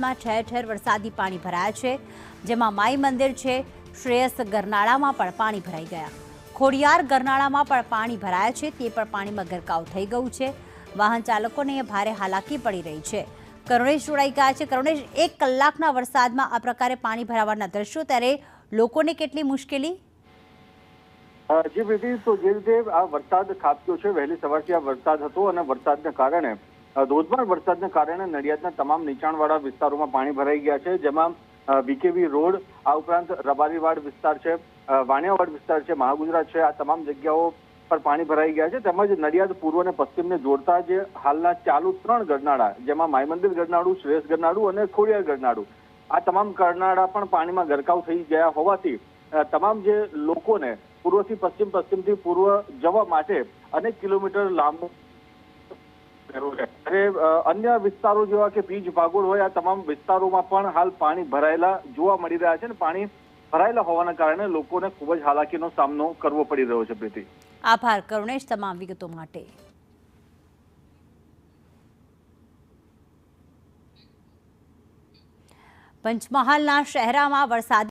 વરસાદમાં ઠેર ઠેર વરસાદી પાણી ભરાયા છે, જેમાં માઈ મંદિર છે, શ્રેયસ ગરનાળામાં પણ પાણી ભરાઈ ગયા. ખોડિયાર ગરનાળામાં પણ પાણી ભરાયા છે, તે પણ પાણીમાં ગરકાવ થઈ ગયું છે. વાહન ચાલકોને ભારે હાલાકી પડી રહી છે. કરુણેશ જોડાઈ ગયા છે. કરુણેશ, 1 કલાકના વરસાદમાં આ પ્રકારે પાણી ભરાવાના દ્રશ્યો, ત્યારે લોકોને કેટલી મુશ્કેલી? જી પ્રીતિ, તો જે રીતે આ વરસાદ ખાબક્યો છે, વહેલી સવારથી આ વરસાદ હતો અને વરસાદને કારણે ધોધમાર વરસાદને કારણે નડિયાદના તમામ નીચાણવાળા વિસ્તારોમાં પાણી ભરાઈ ગયા છે, જેમાં બીકેવી રોડ, આ ઉપરાંત રબારીવાડ વિસ્તાર છે, વાણિયાવાડ વિસ્તાર છે, મહાગુજરાત છે, આ તમામ જગ્યાઓ પર પાણી ભરાઈ ગયા છે. તેમજ નડિયાદ પૂર્વ અને પશ્ચિમને જોડતા જે હાલના ચાલુ 3 ગરનાળા, જેમાં માઈ મંદિર ગરનાળું, શ્રેયસ ગરનાળું અને ખોડિયાર ગરનાળું, આ તમામ ગરનાળા પણ પાણીમાં ગરકાવ થઈ ગયા હોવાથી તમામ જે લોકોને પૂર્વથી પશ્ચિમ, પશ્ચિમથી પૂર્વ જવા માટે અનેક કિલોમીટર લાંબુ અને અન્ય વિસ્તારો જેવા કે પીજ ભાગોળ હોય, આ તમામ વિસ્તારોમાં પણ હાલ પાણી ભરાયેલા જોવા મળી રહ્યા છે અને પાણી ભરાયેલા હોવાના કારણે લોકોને ખૂબ જ હાલાકીનો સામનો કરવો પડી રહ્યો છે. પ્રીતિ, આભાર કરુણેશ તમામ વિગતો માટે. પંચમહાલના શહેરામાં વરસાદ